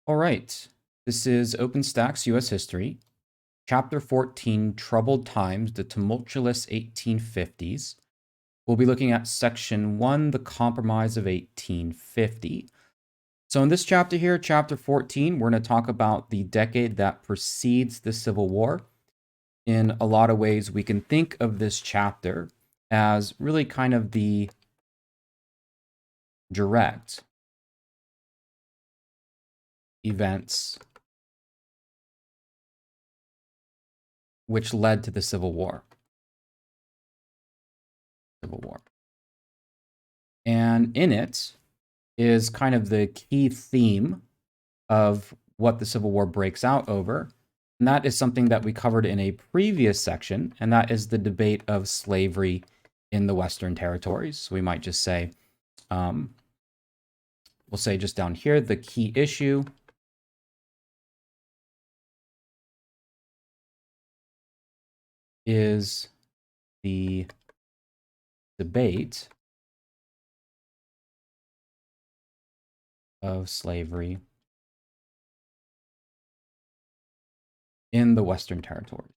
All right, this is Openstax U.S. History, Chapter 14, Troubled Times, the Tumultuous 1850s. We'll be looking at Section 1, the Compromise of 1850. So in this chapter here, Chapter 14, we're going to talk about the decade that precedes the Civil War. In a lot of ways, we can think of this chapter as really kind of the direct events which led to the Civil War. And in it is kind of the key theme of what the Civil War breaks out over. And that is something that we covered in a previous section, and that is the debate of slavery in the Western territories. So we might just say, we'll say just down here, the key issue is the debate of slavery in the Western territories.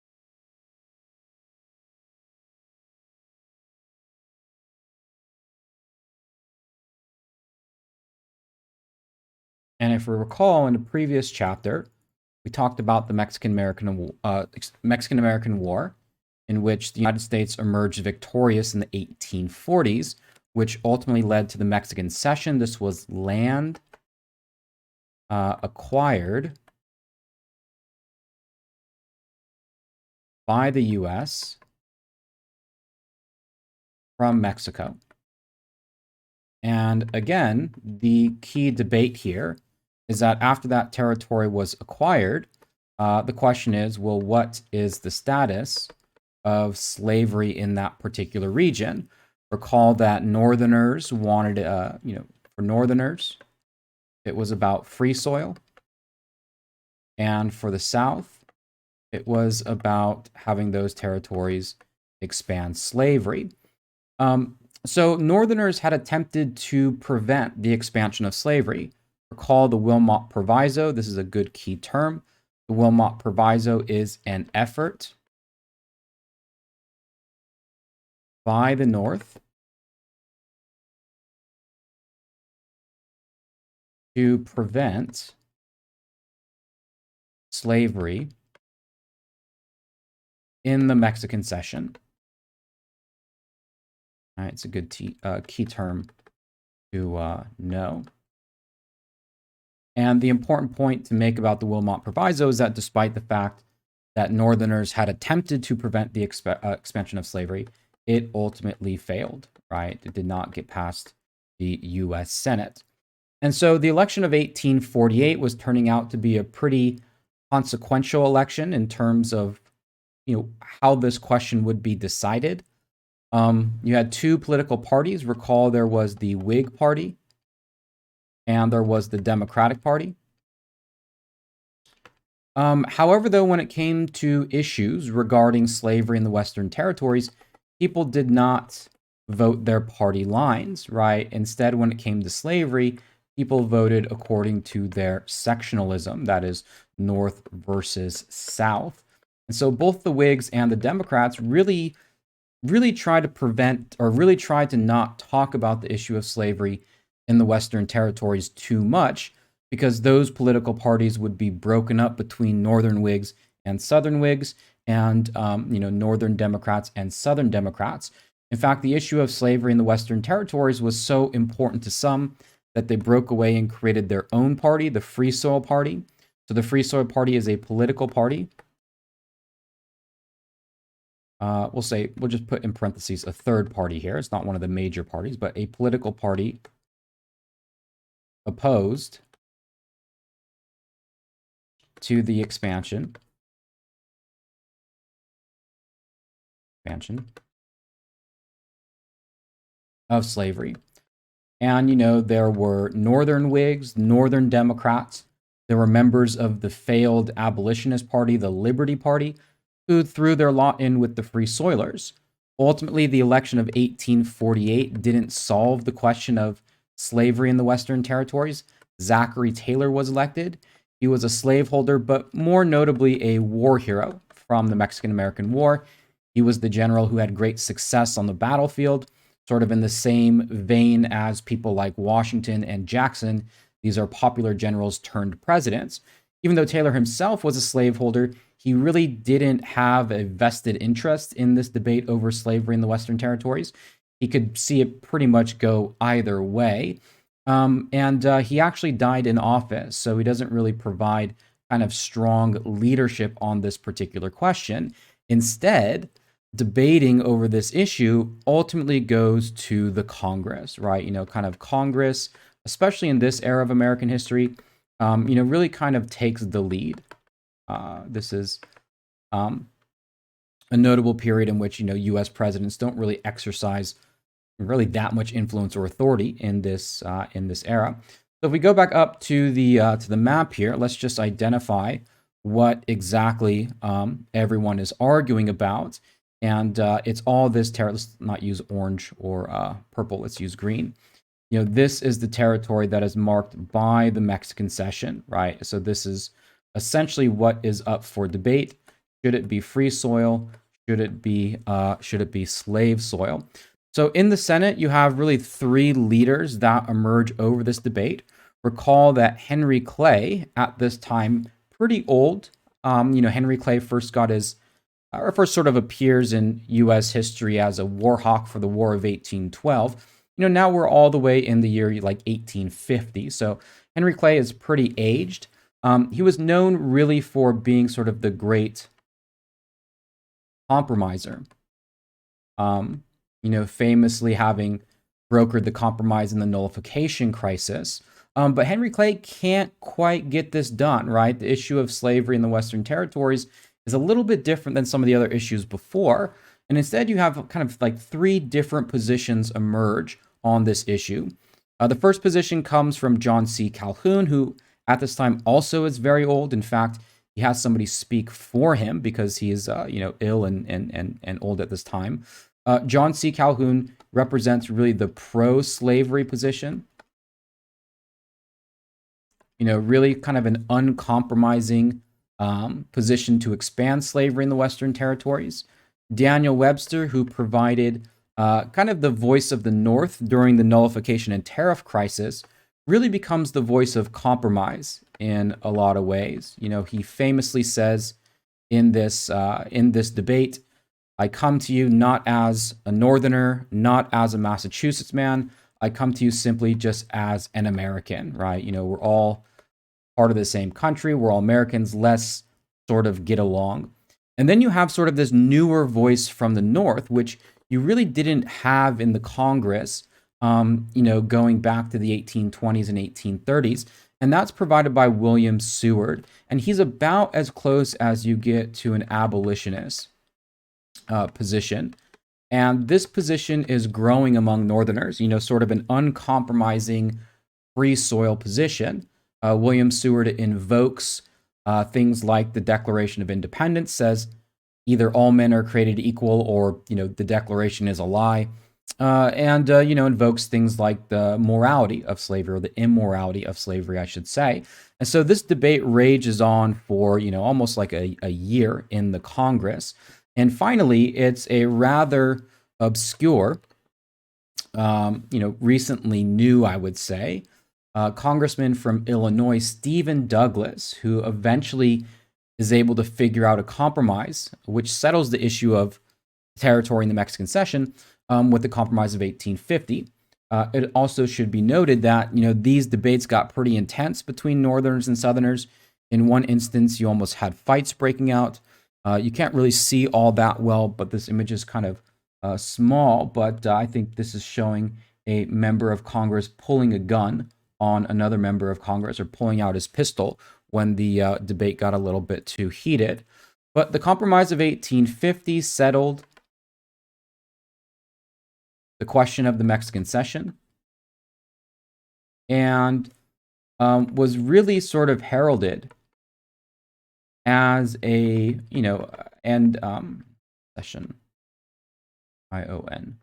And if we recall in the previous chapter, we talked about the Mexican-American War, in which the United States emerged victorious in the 1840s, which ultimately led to the Mexican Cession. This was land acquired by the U.S. from Mexico. And again, the key debate here is that after that territory was acquired, the question is, well, what is the status of slavery in that particular region? Recall that Northerners wanted, for Northerners, it was about free soil. And for the South, it was about having those territories expand slavery. So Northerners had attempted to prevent the expansion of slavery. Recall the Wilmot Proviso. This is a good key term. The Wilmot Proviso is an effort by the North to prevent slavery in the Mexican Cession. All right, it's a good key term to know. And the important point to make about the Wilmot Proviso is that despite the fact that Northerners had attempted to prevent the expansion of slavery, it ultimately failed, right? It did not get past the U.S. Senate. And so the election of 1848 was turning out to be a pretty consequential election in terms of, how this question would be decided. You had two political parties. Recall there was the Whig Party and there was the Democratic Party. However, though, when it came to issues regarding slavery in the Western territories, people did not vote their party lines, right? Instead, when it came to slavery, people voted according to their sectionalism, that is, North versus South. And so both the Whigs and the Democrats really tried to prevent, or really tried to not talk about the issue of slavery in the Western territories too much, because those political parties would be broken up between Northern Whigs and Southern Whigs, and Northern Democrats and Southern Democrats. In fact, the issue of slavery in the Western territories was so important to some that they broke away and created their own party, the Free Soil Party. So the Free Soil Party is a political party. We'll just put in parentheses a third party here. It's not one of the major parties, but a political party opposed to the expansion of slavery. And, there were Northern Whigs, Northern Democrats. There were members of the failed abolitionist party, the Liberty Party, who threw their lot in with the Free Soilers. Ultimately, the election of 1848 didn't solve the question of slavery in the Western territories. Zachary Taylor was elected. He was a slaveholder, but more notably a war hero from the Mexican-American War. He was the general who had great success on the battlefield, sort of in the same vein as people like Washington and Jackson. These are popular generals turned presidents. Even though Taylor himself was a slaveholder, he really didn't have a vested interest in this debate over slavery in the Western territories. He could see it pretty much go either way. And he actually died in office, so he doesn't really provide kind of strong leadership on this particular question. Instead, debating over this issue ultimately goes to the Congress, right? Kind of Congress, especially in this era of American history, really kind of takes the lead. This is a notable period in which, U.S. presidents don't really exercise really that much influence or authority in this era. So if we go back up to the map here, let's just identify what exactly everyone is arguing about, and it's all this territory. Let's not use orange or purple. Let's use green. This is the territory that is marked by the Mexican cession, right? So this is essentially what is up for debate. Should it be free soil? Should it be slave soil? So in the Senate, you have really three leaders that emerge over this debate. Recall that Henry Clay, at this time, pretty old. Henry Clay first sort of appears in U.S. history as a war hawk for the War of 1812. Now we're all the way in the year like 1850. So Henry Clay is pretty aged. He was known really for being sort of the great compromiser. Famously having brokered the compromise in the nullification crisis. But Henry Clay can't quite get this done, right? The issue of slavery in the Western territories is a little bit different than some of the other issues before. And instead, you have kind of like three different positions emerge on this issue. The first position comes from John C. Calhoun, who at this time also is very old. In fact, he has somebody speak for him because he is, ill and old at this time. John C. Calhoun represents really the pro-slavery position. Really kind of an uncompromising position to expand slavery in the Western territories. Daniel Webster, who provided kind of the voice of the North during the nullification and tariff crisis, really becomes the voice of compromise in a lot of ways. He famously says in this debate, "I come to you not as a Northerner, not as a Massachusetts man. I come to you simply just as an American," right? We're all part of the same country. We're all Americans. Let's sort of get along. And then you have sort of this newer voice from the North, which you really didn't have in the Congress, going back to the 1820s and 1830s. And that's provided by William Seward. And he's about as close as you get to an abolitionist position. And this position is growing among Northerners, sort of an uncompromising free soil position. William Seward invokes things like the Declaration of Independence, says either all men are created equal or, the Declaration is a lie. And invokes things like the morality of slavery, or the immorality of slavery, I should say. And so this debate rages on for, almost like a year in the Congress. And finally, it's a rather obscure, recently new, I would say, congressman from Illinois, Stephen Douglas, who eventually is able to figure out a compromise, which settles the issue of territory in the Mexican cession with the Compromise of 1850. It also should be noted that, these debates got pretty intense between Northerners and Southerners. In one instance, you almost had fights breaking out. You can't really see all that well, but this image is kind of small. But I think this is showing a member of Congress pulling a gun on another member of Congress, or pulling out his pistol when the debate got a little bit too heated. But the Compromise of 1850 settled the question of the Mexican cession, and was really sort of heralded as a, end session, ION.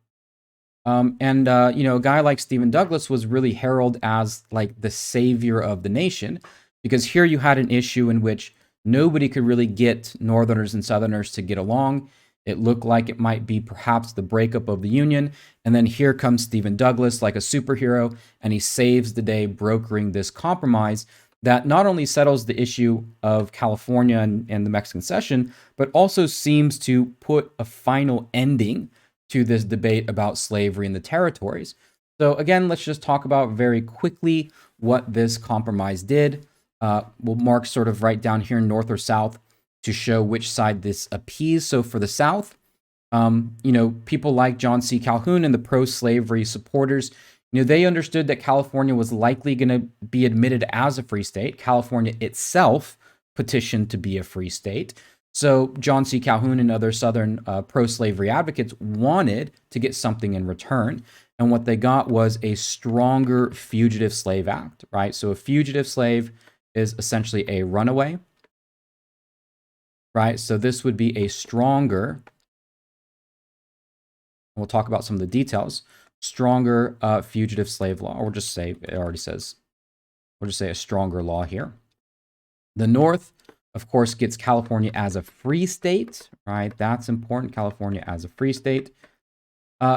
A guy like Stephen Douglas was really heralded as like the savior of the nation, because here you had an issue in which nobody could really get Northerners and Southerners to get along. It looked like it might be perhaps the breakup of the Union. And then here comes Stephen Douglas like a superhero, and he saves the day, brokering this compromise that not only settles the issue of California and the Mexican cession, but also seems to put a final ending to this debate about slavery in the territories. So again, let's just talk about very quickly what this compromise did. We'll mark sort of right down here, north or south, to show which side this appeased. So for the South, people like John C. Calhoun and the pro-slavery supporters, they understood that California was likely going to be admitted as a free state. California itself petitioned to be a free state. So John C. Calhoun and other Southern pro-slavery advocates wanted to get something in return. And what they got was a stronger Fugitive Slave Act, right? So a fugitive slave is essentially a runaway, right? So this would be a stronger, we'll talk about some of the details, stronger fugitive slave law, or just say, it already says, we'll just say a stronger law here. The North, of course, gets California as a free state, right? That's important, California as a free state.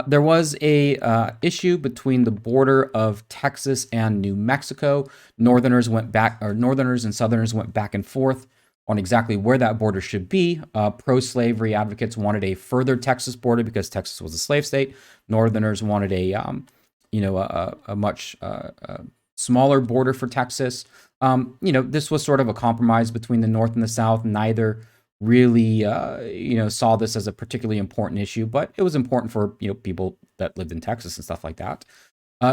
There was a issue between the border of Texas and New Mexico. Northerners and Southerners went back and forth on exactly where that border should be. Pro-slavery advocates wanted a further Texas border because Texas was a slave state. Northerners wanted a much smaller border for Texas. This was sort of a compromise between the North and the South. Neither really, saw this as a particularly important issue, but it was important for, people that lived in Texas and stuff like that.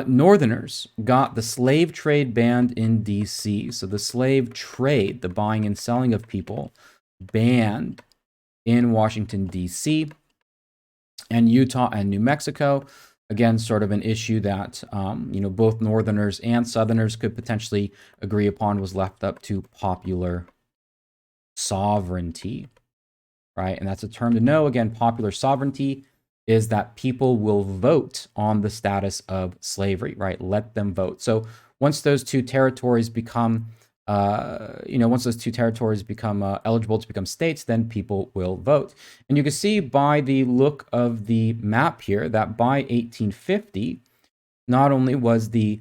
Northerners got the slave trade banned in D.C. So the slave trade, the buying and selling of people, banned in Washington, D.C. and Utah and New Mexico. Again, sort of an issue that, both Northerners and Southerners could potentially agree upon, was left up to popular sovereignty, right? And that's a term to know. Again, popular sovereignty is that people will vote on the status of slavery, right? Let them vote. So once those two territories become, eligible to become states, then people will vote. And you can see by the look of the map here that by 1850, not only was the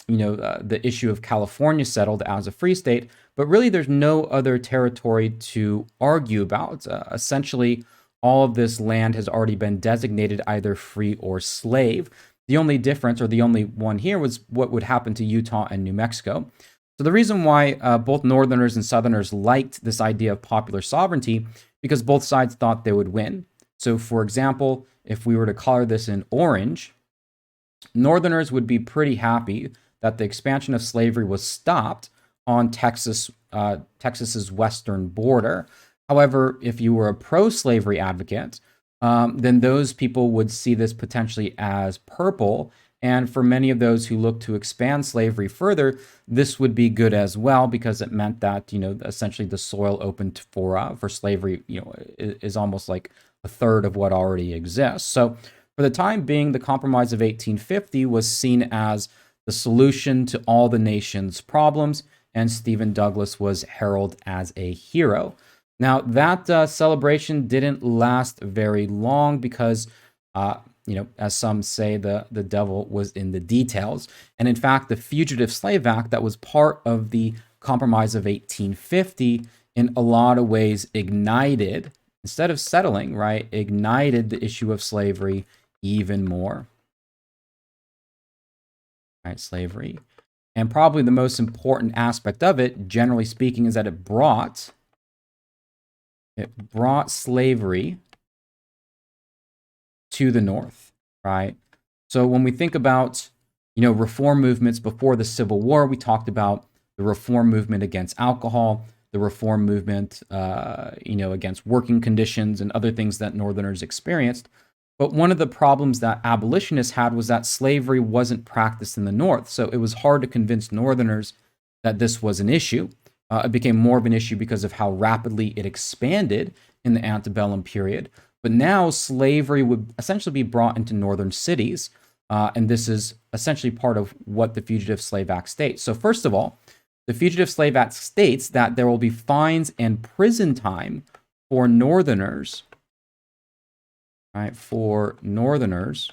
issue of California settled as a free state, but really there's no other territory to argue about. Essentially, all of this land has already been designated either free or slave. The only difference, or the only one here, was what would happen to Utah and New Mexico. So the reason why both Northerners and Southerners liked this idea of popular sovereignty, because both sides thought they would win. So for example, if we were to color this in orange, Northerners would be pretty happy that the expansion of slavery was stopped on Texas's western border. However, if you were a pro-slavery advocate, then those people would see this potentially as purple. And for many of those who look to expand slavery further, this would be good as well, because it meant that, essentially the soil open for slavery, is almost like a third of what already exists. So for the time being, the Compromise of 1850 was seen as the solution to all the nation's problems, and Stephen Douglas was heralded as a hero. Now, that celebration didn't last very long because, as some say, the devil was in the details. And in fact, the Fugitive Slave Act that was part of the Compromise of 1850 in a lot of ways ignited, instead of settling, right, ignited the issue of slavery even more. Right, slavery. And probably the most important aspect of it, generally speaking, is that it brought slavery to the North, right? So when we think about, reform movements before the Civil War, we talked about the reform movement against alcohol, the reform movement, against working conditions and other things that Northerners experienced. But one of the problems that abolitionists had was that slavery wasn't practiced in the North. So it was hard to convince Northerners that this was an issue. It became more of an issue because of how rapidly it expanded in the antebellum period. But now slavery would essentially be brought into northern cities. And this is essentially part of what the Fugitive Slave Act states. So, first of all, the Fugitive Slave Act states that there will be fines and prison time for northerners, right? For northerners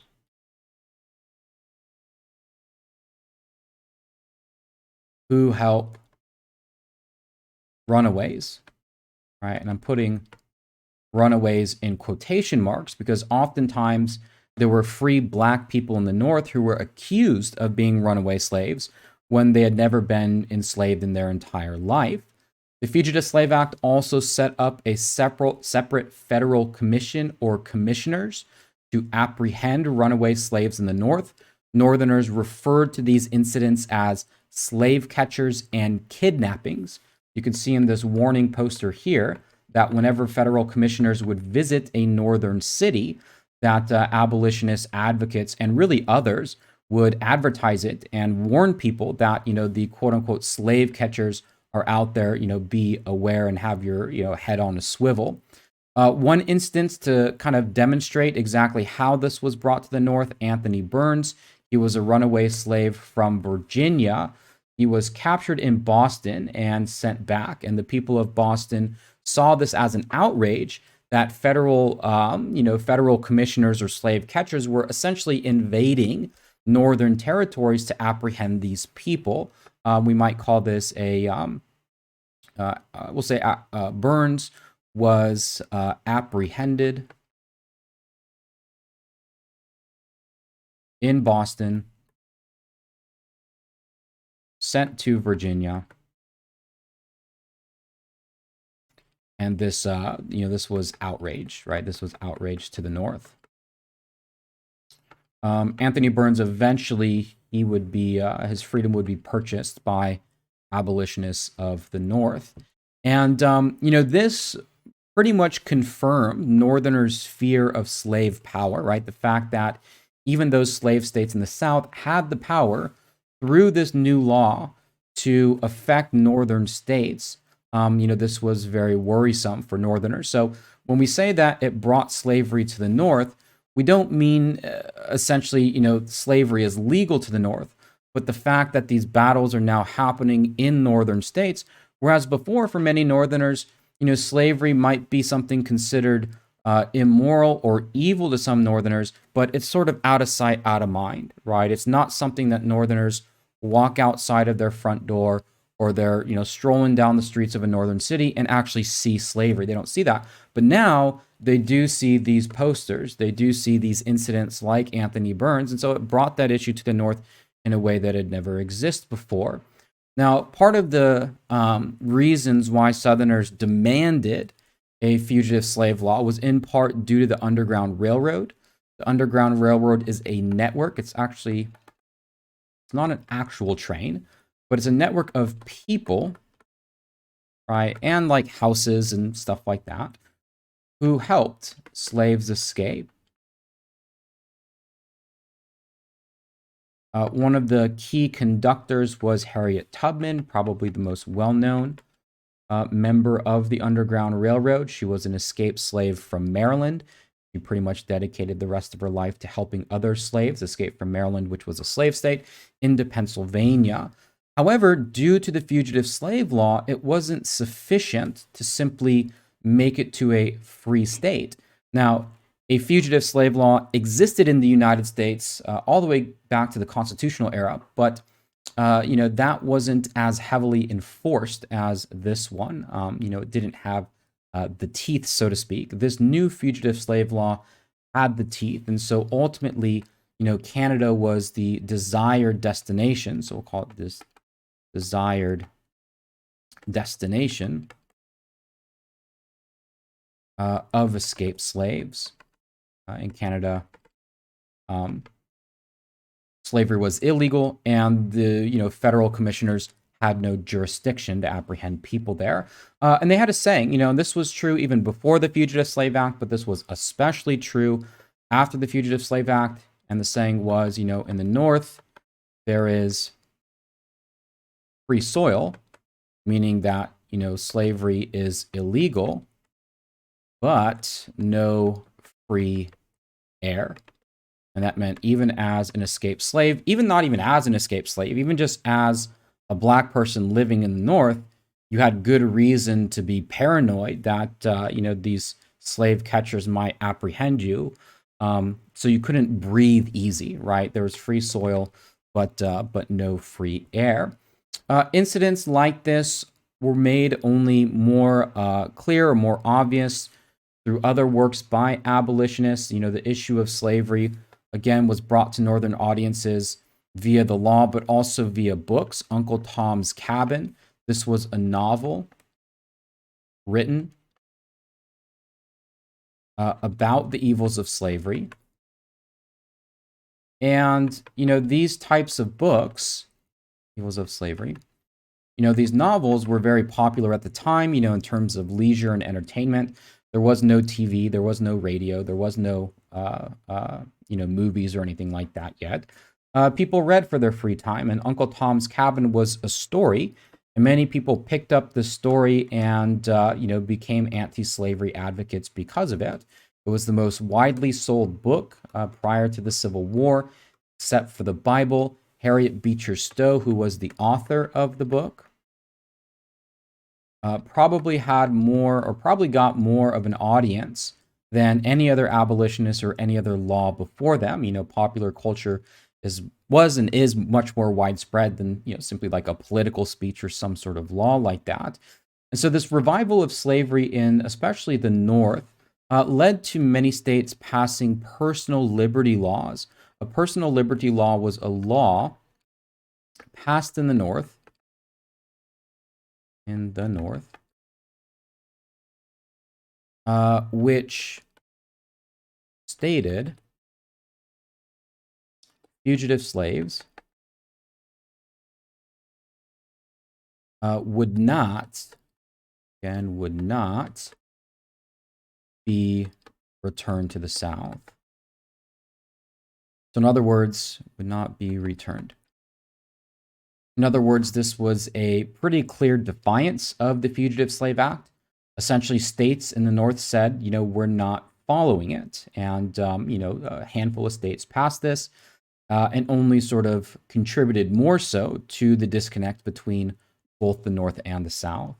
who help runaways, right? And I'm putting runaways in quotation marks because oftentimes there were free black people in the North who were accused of being runaway slaves when they had never been enslaved in their entire life. The Fugitive Slave Act also set up a separate federal commission or commissioners to apprehend runaway slaves in the North. Northerners referred to these incidents as slave catchers and kidnappings. You can see in this warning poster here that whenever federal commissioners would visit a northern city, that abolitionist advocates and really others would advertise it and warn people that, the quote unquote slave catchers are out there, be aware and have your, head on a swivel. One instance to kind of demonstrate exactly how this was brought to the North, Anthony Burns. He was a runaway slave from Virginia. He was captured in Boston and sent back, and the people of Boston saw this as an outrage that federal commissioners or slave catchers were essentially invading northern territories to apprehend these people. We might call this we'll say Burns was apprehended in Boston, sent to Virginia. And this, this was outrage, right? This was outrage to the North. Anthony Burns eventually, he would be, his freedom would be purchased by abolitionists of the North. And, this pretty much confirmed Northerners' fear of slave power, right? The fact that even those slave states in the South had the power through this new law to affect Northern states. This was very worrisome for Northerners. So when we say that it brought slavery to the North, we don't mean essentially, slavery is legal to the North, but the fact that these battles are now happening in Northern states, whereas before for many Northerners, slavery might be something considered immoral or evil to some Northerners, but it's sort of out of sight, out of mind, right? It's not something that Northerners walk outside of their front door or they're, strolling down the streets of a northern city and actually see slavery. They don't see that. But now they do see these posters. They do see these incidents like Anthony Burns. And so it brought that issue to the North in a way that had never existed before. Now, part of the reasons why Southerners demanded a fugitive slave law was in part due to the Underground Railroad. The Underground Railroad is a network. It's not an actual train, but it's a network of people, right, and like houses and stuff like that, who helped slaves escape. One of the key conductors was Harriet Tubman, probably the most well-known member of the Underground Railroad. She was an escaped slave from Maryland. She pretty much dedicated the rest of her life to helping other slaves escape from Maryland, which was a slave state, into Pennsylvania. However, due to the fugitive slave law, it wasn't sufficient to simply make it to a free state. Now, a fugitive slave law existed in the United States all the way back to the constitutional era, but that wasn't as heavily enforced as this one. It didn't have the teeth, so to speak. This new fugitive slave law had the teeth, and so ultimately, Canada was the desired destination. So we'll call it this desired destination of escaped slaves. In Canada, slavery was illegal, and the federal commissioners had no jurisdiction to apprehend people there. And they had a saying, and this was true even before the Fugitive Slave Act, but this was especially true after the Fugitive Slave Act. And the saying was, in the North, there is free soil, meaning that, slavery is illegal, but no free air. And that meant even as an escaped slave, even not even as an escaped slave, even just as a black person living in the North, you had good reason to be paranoid that, these slave catchers might apprehend you. So you couldn't breathe easy, right? There was free soil, but no free air. Incidents like this were made only more clear or more obvious through other works by abolitionists. The issue of slavery, again, was brought to Northern audiences via the law, but also via books. Uncle Tom's Cabin. This was a novel written about the evils of slavery. And, these types of books, evils of slavery, these novels were very popular at the time, in terms of leisure and entertainment. There was no TV, there was no radio, there was no, movies or anything like that yet. People read for their free time, and Uncle Tom's Cabin was a story, and many people picked up the story and, became anti-slavery advocates because of it. It was the most widely sold book prior to the Civil War, except for the Bible. Harriet Beecher Stowe, who was the author of the book, probably got more of an audience than any other abolitionist or any other law before them. Popular culture was and is much more widespread than simply like a political speech or some sort of law like that. And so this revival of slavery in especially the North led to many states passing personal liberty laws. A personal liberty law was a law passed in the North, which stated fugitive slaves would not be returned to the South. So in other words, would not be returned. In other words, this was a pretty clear defiance of the Fugitive Slave Act. Essentially, states in the North said, we're not following it. And, a handful of states passed this and only sort of contributed more so to the disconnect between both the North and the South.